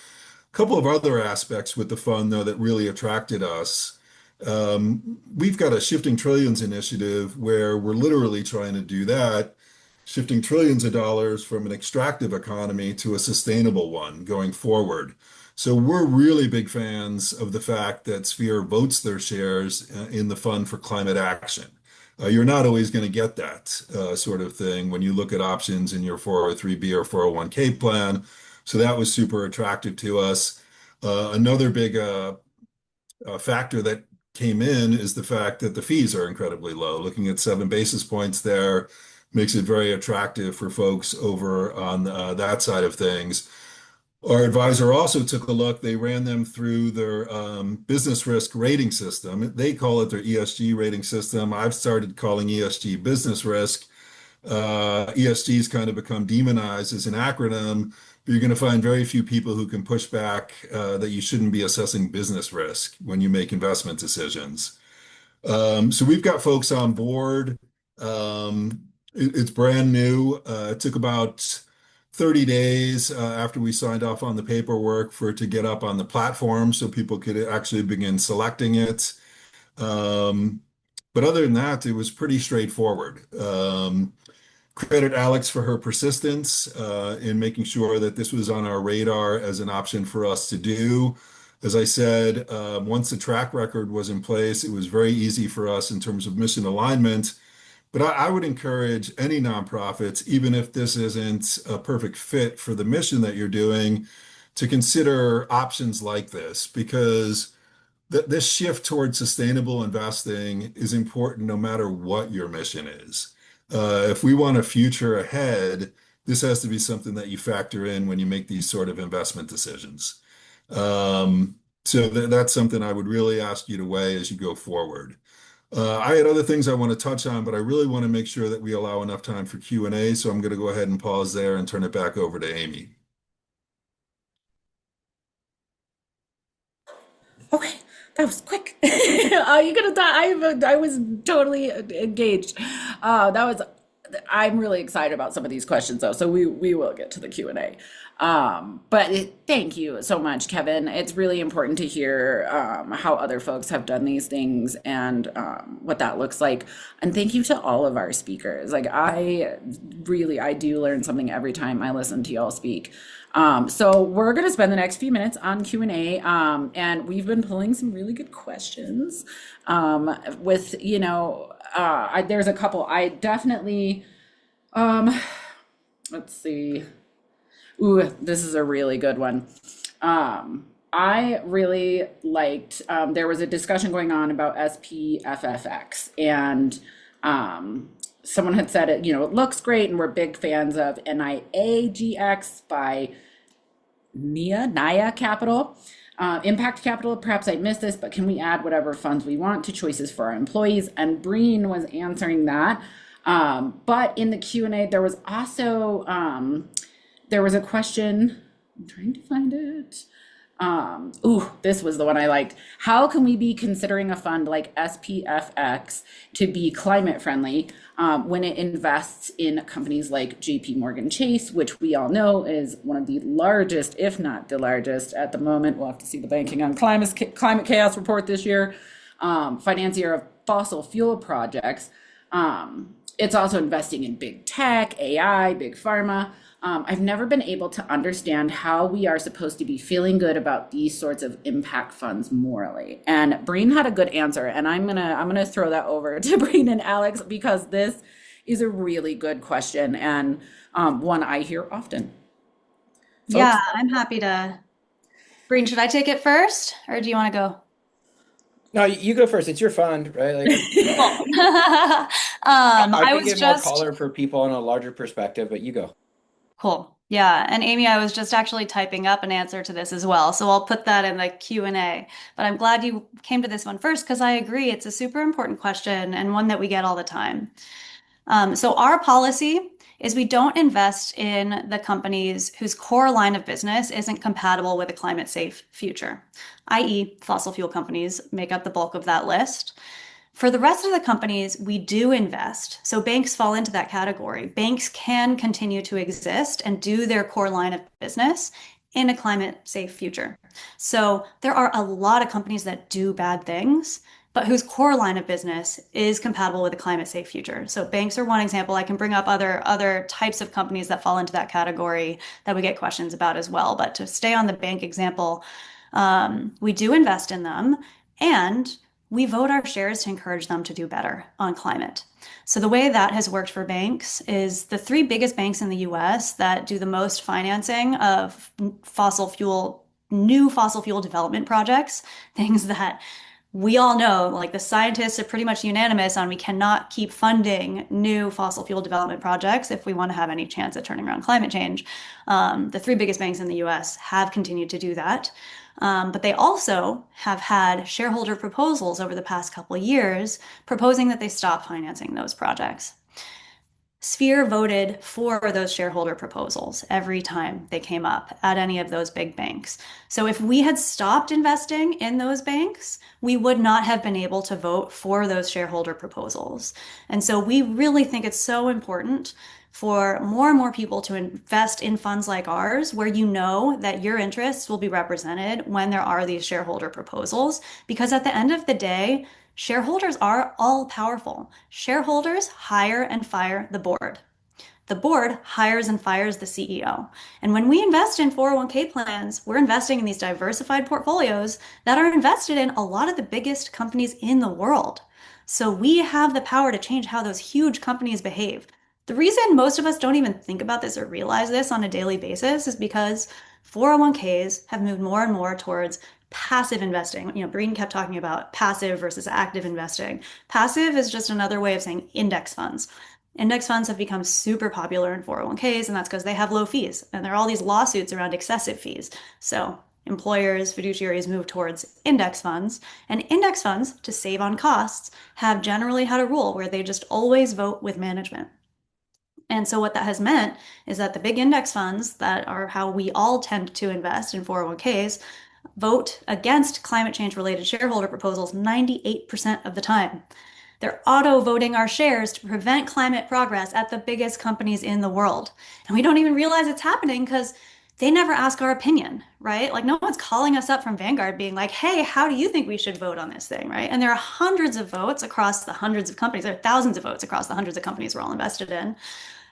couple of other aspects with the fund, though, that really attracted us. We've got a Shifting Trillions initiative where we're literally trying to do that, shifting trillions of dollars from an extractive economy to a sustainable one going forward. So we're really big fans of the fact that Sphere votes their shares in the fund for climate action. You're not always going to get that sort of thing when you look at options in your 403B or 401k plan. So that was super attractive to us. Another big factor that came in is the fact that the fees are incredibly low. Looking at 7 basis points there makes it very attractive for folks over on that side of things. Our advisor also took a look. They ran them through their business risk rating system. They call it their ESG rating system. I've started calling ESG business risk. ESG's kind of become demonized as an acronym, but you're going to find very few people who can push back that you shouldn't be assessing business risk when you make investment decisions. So we've got folks on board. It's brand new. It took about 30 days after we signed off on the paperwork for it to get up on the platform so people could actually begin selecting it. Um, but other than that, it was pretty straightforward. Credit Alex for her persistence in making sure that this was on our radar as an option for us to do. As I said, once the track record was in place, it was very easy for us in terms of mission alignment. But I would encourage any nonprofits, even if this isn't a perfect fit for the mission that you're doing, to consider options like this because this shift towards sustainable investing is important no matter what your mission is. If we want a future ahead, this has to be something that you factor in when you make these sort of investment decisions. So that's something I would really ask you to weigh as you go forward. I had other things I want to touch on, but I really want to make sure that we allow enough time for Q&A. So I'm going to go ahead and pause there and turn it back over to Amy. Okay, that was quick. You could have thought I was totally engaged. That was. I'm really excited about some of these questions though, so we will get to the Q&A. Thank you so much, Kevin. It's really important to hear how other folks have done these things and what that looks like. And thank you to all of our speakers. Like I do learn something every time I listen to y'all speak. So we're going to spend the next few minutes on Q&A, and we've been pulling some really good questions with, there's a couple I definitely, let's see. Ooh, this is a really good one. I really liked, there was a discussion going on about SPFFX, and someone had said it looks great, and we're big fans of NIAGX by Naya Capital. Impact Capital, perhaps I missed this, but can we add whatever funds we want to choices for our employees? And Breen was answering that. But in the Q&A, there was also, there was a question, I'm trying to find it. This was the one I liked. How can we be considering a fund like SPFX to be climate friendly when it invests in companies like JP Morgan Chase, which we all know is one of the largest, if not the largest at the moment. We'll have to see the Banking on Climate Chaos report this year, financier of fossil fuel projects. It's also investing in big tech, AI, big pharma. I've never been able to understand how we are supposed to be feeling good about these sorts of impact funds morally. And Breen had a good answer, and I'm gonna throw that over to Breen and Alex because this is a really good question and one I hear often. Yeah, Folks, I'm happy to. Breen, should I take it first, or do you want to go? No, you go first. It's your fund, right? Like Cool. I I can was give more just color for people in a larger perspective, but you go. cool. Yeah, and Amy, I was just actually typing up an answer to this as well, so I'll put that in the Q&A. But I'm glad you came to this one first because I agree it's a super important question and one that we get all the time. So our policy is we don't invest in the companies whose core line of business isn't compatible with a climate safe future, i.e., fossil fuel companies make up the bulk of that list. For the rest of the companies, we do invest. So banks fall into that category. Banks can continue to exist and do their core line of business in a climate safe future. So there are a lot of companies that do bad things, but whose core line of business is compatible with a climate safe future. So banks are one example. I can bring up other types of companies that fall into that category that we get questions about as well. But to stay on the bank example, we do invest in them and we vote our shares to encourage them to do better on climate. So the way that has worked for banks is the three biggest banks in the US that do the most financing of new fossil fuel development projects, things that we all know, like the scientists are pretty much unanimous on we cannot keep funding new fossil fuel development projects if we want to have any chance at turning around climate change. The three biggest banks in the US have continued to do that. But they also have had shareholder proposals over the past couple of years proposing that they stop financing those projects. Sphere voted for those shareholder proposals every time they came up at any of those big banks. So if we had stopped investing in those banks, we would not have been able to vote for those shareholder proposals. And so we really think it's so important for more and more people to invest in funds like ours, where you know that your interests will be represented when there are these shareholder proposals. Because at the end of the day, shareholders are all powerful. Shareholders hire and fire the board. The board hires and fires the CEO. And when we invest in 401k plans, we're investing in these diversified portfolios that are invested in a lot of the biggest companies in the world. So we have the power to change how those huge companies behave. The reason most of us don't even think about this or realize this on a daily basis is because 401ks have moved more and more towards passive investing. Breen kept talking about passive versus active investing. Passive is just another way of saying index funds. Index funds have become super popular in 401ks, and that's because they have low fees. And there are all these lawsuits around excessive fees. So employers, fiduciaries move towards index funds. And index funds, to save on costs, have generally had a rule where they just always vote with management. And so what that has meant is that the big index funds that are how we all tend to invest in 401ks vote against climate change related shareholder proposals 98% of the time. They're auto voting our shares to prevent climate progress at the biggest companies in the world. And we don't even realize it's happening because they never ask our opinion, right? Like no one's calling us up from Vanguard being like, hey, how do you think we should vote on this thing, right? And there are hundreds of votes across the hundreds of companies. There are thousands of votes across the hundreds of companies we're all invested in.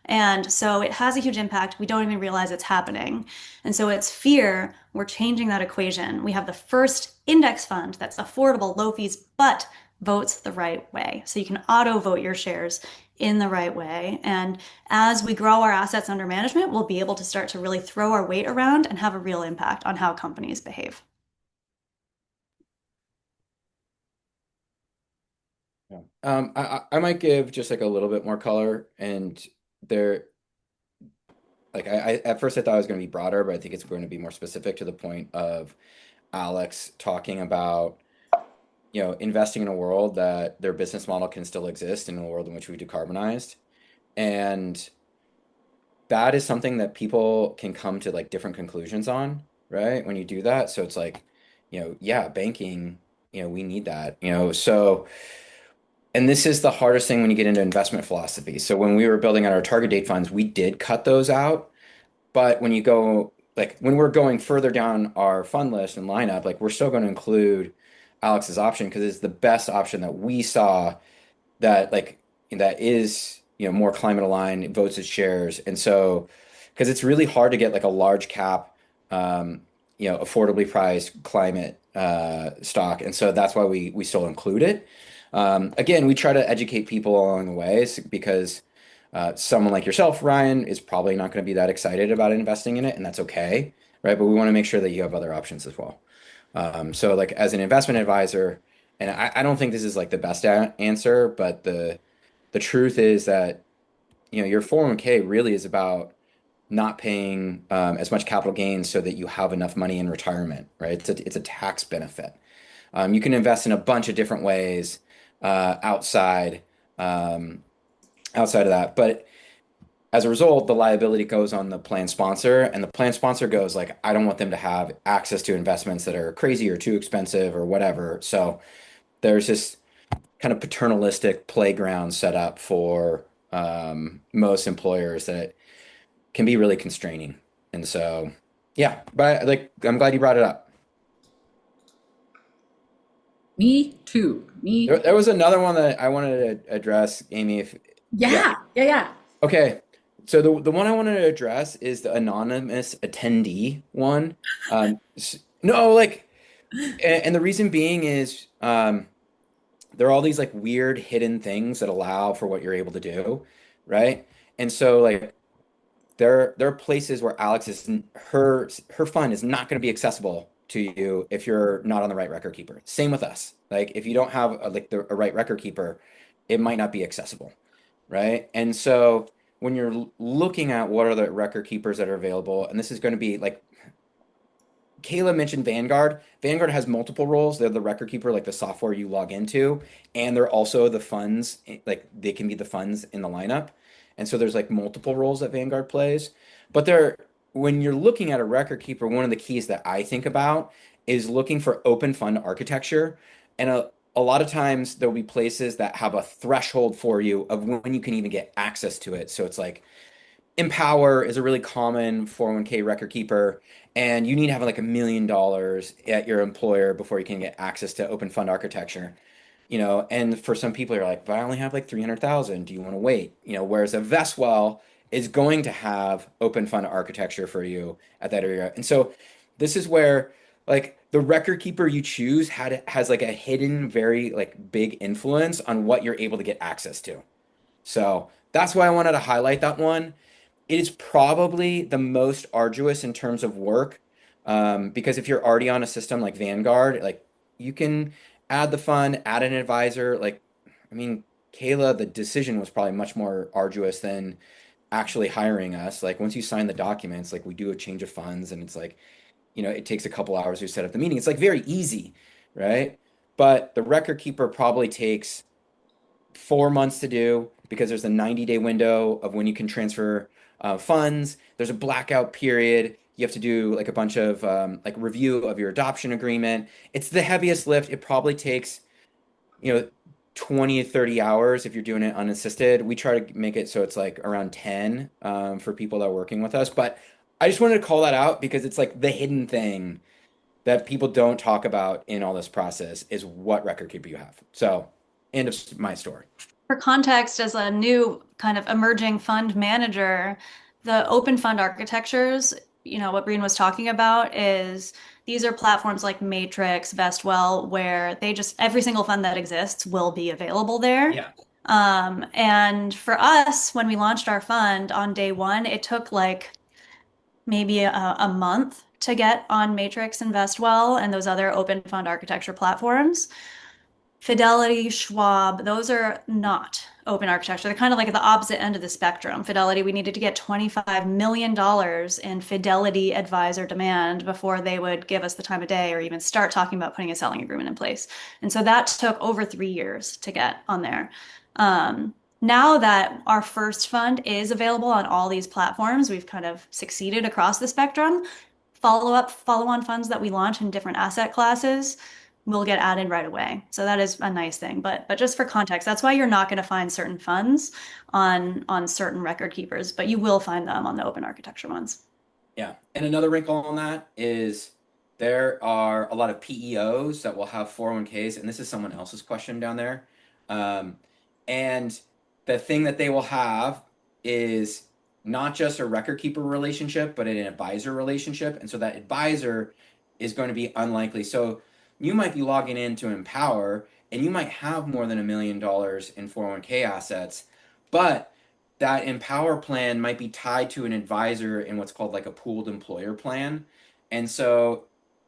And so it has a huge impact. We don't even realize it's happening. And so it's fear. We're changing that equation. We have the first index fund that's affordable, low fees, but votes the right way. So you can auto vote your shares in the right way. And as we grow our assets under management, we'll be able to start to really throw our weight around and have a real impact on how companies behave. Yeah. I might give just like a little bit more color, and there like at first I thought it was going to be broader, but I think it's going to be more specific to the point of Alex talking about, investing in a world that their business model can still exist in a world in which we decarbonized. And that is something that people can come to like different conclusions on, right? When you do that. So it's like, yeah, banking, we need that, so, and this is the hardest thing when you get into investment philosophy. So when we were building out our target date funds, we did cut those out. But when you go, like, when we're going further down our fund list and lineup, like, we're still going to include Alex's option because it's the best option that we saw that, like, that is, more climate aligned, it votes its shares. And so, because it's really hard to get like a large cap, um, affordably priced climate stock. And so that's why we still include it. Again, we try to educate people along the way because someone like yourself, Ryan, is probably not going to be that excited about investing in it, and that's okay, right? But we want to make sure that you have other options as well. So, like as an investment advisor, and I don't think this is like the best answer, but the truth is that your 401k really is about not paying as much capital gains so that you have enough money in retirement, right? It's a tax benefit. You can invest in a bunch of different ways outside um, outside of that, but as a result, the liability goes on the plan sponsor, and the plan sponsor goes like, I don't want them to have access to investments that are crazy or too expensive or whatever. So there's this kind of paternalistic playground set up for most employers that can be really constraining. And so, yeah, but like, I'm glad you brought it up. Me too. Me. There was another one that I wanted to address, Amy. If yeah, Yeah. okay. So the one I wanted to address is the anonymous attendee one. No, like, and the reason being is there are all these like weird hidden things that allow for what you're able to do, right? And so like there are places where her fund is not going to be accessible to you if you're not on the right record keeper. Same with us. Like if you don't have a right record keeper, it might not be accessible, right? And so when you're looking at what are the record keepers that are available, and this is going to be like Kayla mentioned Vanguard. Vanguard has multiple roles. They're the record keeper, like the software you log into, and they're also the funds, like they can be the funds in the lineup. And so there's like multiple roles that Vanguard plays. But when you're looking at a record keeper, one of the keys that I think about is looking for open fund architecture. And a lot of times there'll be places that have a threshold for you of when you can even get access to it. So it's like Empower is a really common 401k record keeper, and you need to have like $1 million at your employer before you can get access to open fund architecture. And for some people, you're like, but I only have like 300,000. Do you want to wait? Whereas a Vestwell is going to have open fund architecture for you at that area. And so this is where like the record keeper you choose has like a hidden, very like big influence on what you're able to get access to. So that's why I wanted to highlight that one. It is probably the most arduous in terms of work, because if you're already on a system like Vanguard, like you can add the fund, add an advisor. Like, I mean, Kayla, the decision was probably much more arduous than actually hiring us. Like once you sign the documents, like we do a change of funds, and it's like, it takes a couple hours to set up the meeting. It's like very easy, right? But the record keeper probably takes 4 months to do because there's a 90-day window of when you can transfer funds. There's a blackout period. You have to do like a bunch of like review of your adoption agreement. It's the heaviest lift. It probably takes, you know, 20 to 30 hours if you're doing it unassisted. We try to make it so it's like around 10 for people that are working with us. But I just wanted to call that out because it's like the hidden thing that people don't talk about in all this process is what record keeper you have. So, end of my story. For context, as a new kind of emerging fund manager, the open fund architectures, what Breen was talking about is these are platforms like Matrix, Vestwell, where every single fund that exists will be available there. Yeah. And for us, when we launched our fund on day one, it took like maybe a month to get on Matrix and Vestwell and those other open fund architecture platforms. Fidelity, Schwab, those are not open architecture. They're kind of like at the opposite end of the spectrum. Fidelity, we needed to get $25 million in Fidelity advisor demand before they would give us the time of day or even start talking about putting a selling agreement in place. And so that took over 3 years to get on there. Now that our first fund is available on all these platforms, we've kind of succeeded across the spectrum. Follow-on funds that we launch in different asset classes will get added right away. So that is a nice thing. But just for context, that's why you're not going to find certain funds on certain record keepers, but you will find them on the open architecture ones. Yeah. And another wrinkle on that is there are a lot of PEOs that will have 401ks, and this is someone else's question down there. Um, and the thing that they will have is not just a record keeper relationship, but an advisor relationship. And so that advisor is going to be unlikely. So you might be logging into Empower and you might have more than $1 million in 401k assets, but that Empower plan might be tied to an advisor in what's called like a pooled employer plan. And so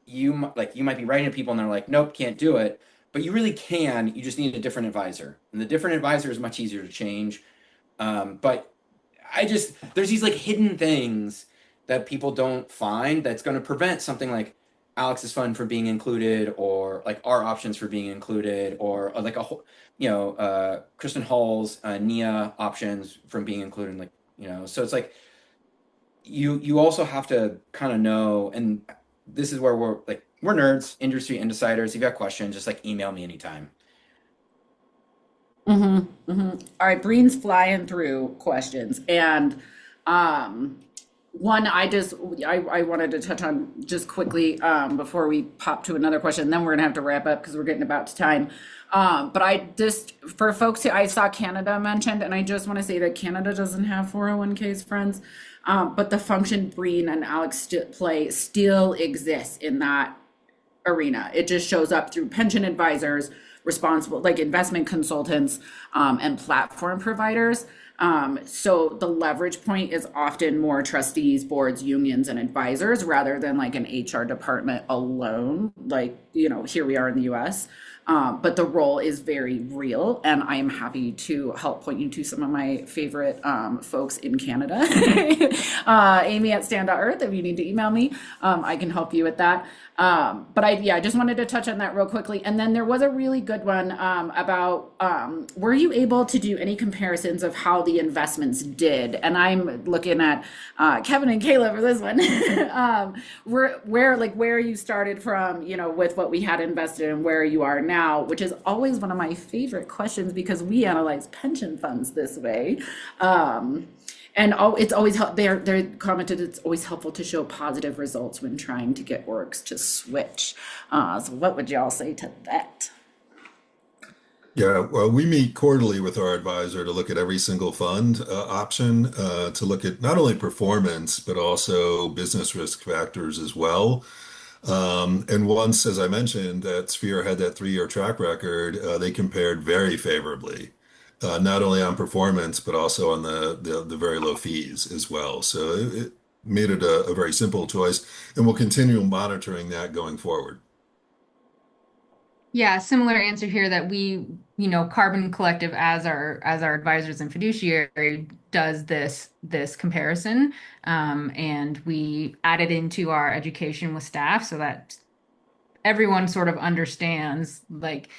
you might be writing to people and they're like, nope, can't do it. But you really can. You just need a different advisor. And the different advisor is much easier to change. But there's these like hidden things that people don't find that's going to prevent something like Alex's fund from being included, or like our options for being included, or like a whole, Kristen Hall's NIA options from being included. Like, so it's like you also have to kind of know, and this is where we're nerds, industry insiders. If you have questions, just like email me anytime. All right, Breen's flying through questions, and one I wanted to touch on just quickly before we pop to another question. Then we're gonna have to wrap up because we're getting about to time. But I just for folks who I saw Canada mentioned, and I just want to say that Canada doesn't have 401ks, friends. But the function Breen and Alex play still exists in that arena. It just shows up through pension advisors, responsible like investment consultants, and platform providers. So the leverage point is often more trustees, boards, unions, and advisors rather than like an HR department alone. Like, here we are in the US. But the role is very real, and I am happy to help point you to some of my favorite folks in Canada. Amy at Stand.earth, if you need to email me, I can help you with that. But I just wanted to touch on that real quickly. And then there was a really good one about were you able to do any comparisons of how the investments did? And I'm looking at Kevin and Kayla for this one. Where you started from, with what we had invested and where you are now, which is always one of my favorite questions because we analyze pension funds this way. And it's always they're commented it's always helpful to show positive results when trying to get orgs to switch. So what would y'all say to that? Yeah, well, we meet quarterly with our advisor to look at every single fund option, to look at not only performance, but also business risk factors as well. And once, as I mentioned, that Sphere had that 3-year track record, they compared very favorably, not only on performance, but also on the very low fees as well. So it made it a very simple choice, and we'll continue monitoring that going forward. Yeah, similar answer here that we, Carbon Collective as our advisors and fiduciary does this comparison. And we added into our education with staff so that everyone sort of understands like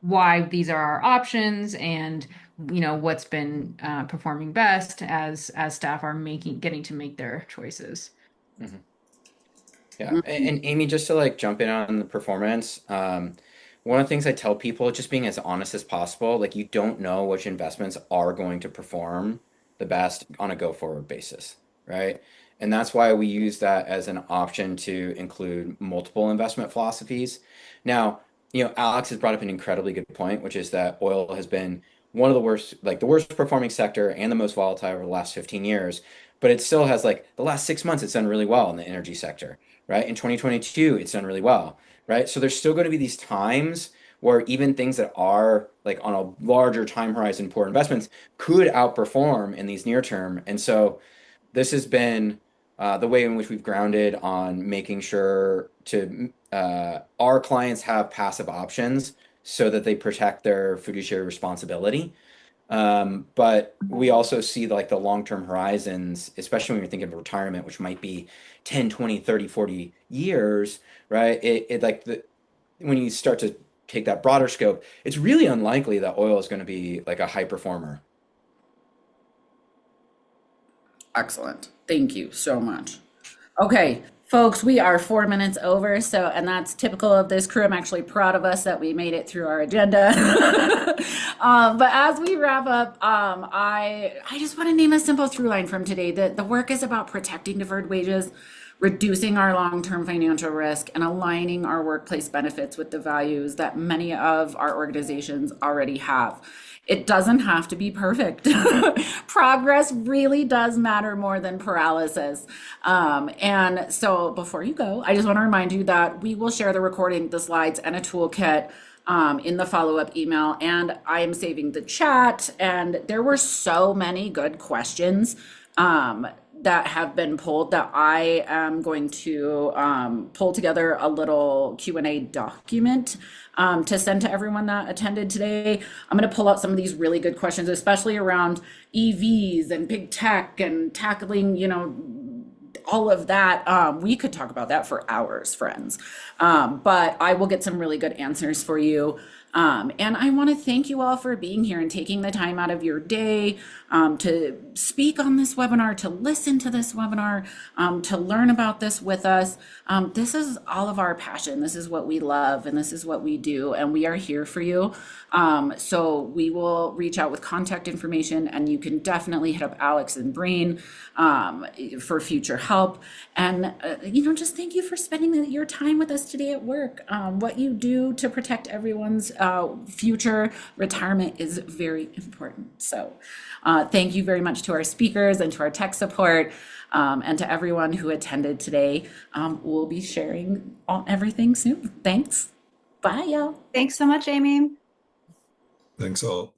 why these are our options and what's been performing best as staff are getting to make their choices. Mm-hmm. Yeah. And Amy, just to like jump in on the performance, one of the things I tell people, just being as honest as possible, like you don't know which investments are going to perform the best on a go forward basis, right? And that's why we use that as an option to include multiple investment philosophies. Now, Alex has brought up an incredibly good point, which is that oil has been one of the worst, like the worst performing sector and the most volatile over the last 15 years. But it still has like the last 6 months, it's done really well in the energy sector, right? In 2022, it's done really well, right? So there's still going to be these times where even things that are like on a larger time horizon poor investments could outperform in these near term. And so this has been the way in which we've grounded on making sure to our clients have passive options so that they protect their fiduciary responsibility. But we also see like the long-term horizons, especially when you're thinking of retirement, which might be 10, 20, 30, 40 years, right? It like when you start to take that broader scope, it's really unlikely that oil is going to be like a high performer. Excellent. Thank you so much. Okay, folks, we are 4 minutes over, so and that's typical of this crew. I'm actually proud of us that we made it through our agenda. But as we wrap up, I just want to name a simple through line from today that the work is about protecting deferred wages, reducing our long-term financial risk, and aligning our workplace benefits with the values that many of our organizations already have. It doesn't have to be perfect. Progress really does matter more than paralysis. And so before you go, I just want to remind you that we will share the recording, the slides, and a toolkit in the follow-up email. And I am saving the chat. And there were so many good questions that have been pulled that I am going to pull together a little Q&A document to send to everyone that attended today. I'm going to pull out some of these really good questions, especially around EVs and big tech and tackling, all of that. We could talk about that for hours, friends. But I will get some really good answers for you. And I want to thank you all for being here and taking the time out of your day to speak on this webinar, to listen to this webinar, to learn about this with us. This is all of our passion. This is what we love, and this is what we do, and we are here for you. So we will reach out with contact information, and you can definitely hit up Alex and Brain for future help. And, just thank you for spending your time with us today at work. What you do to protect everyone's future retirement is very important. So thank you very much to our speakers and to our tech support and to everyone who attended today. We'll be sharing everything soon. Thanks. Bye, y'all. Thanks so much, Amy. Thanks all.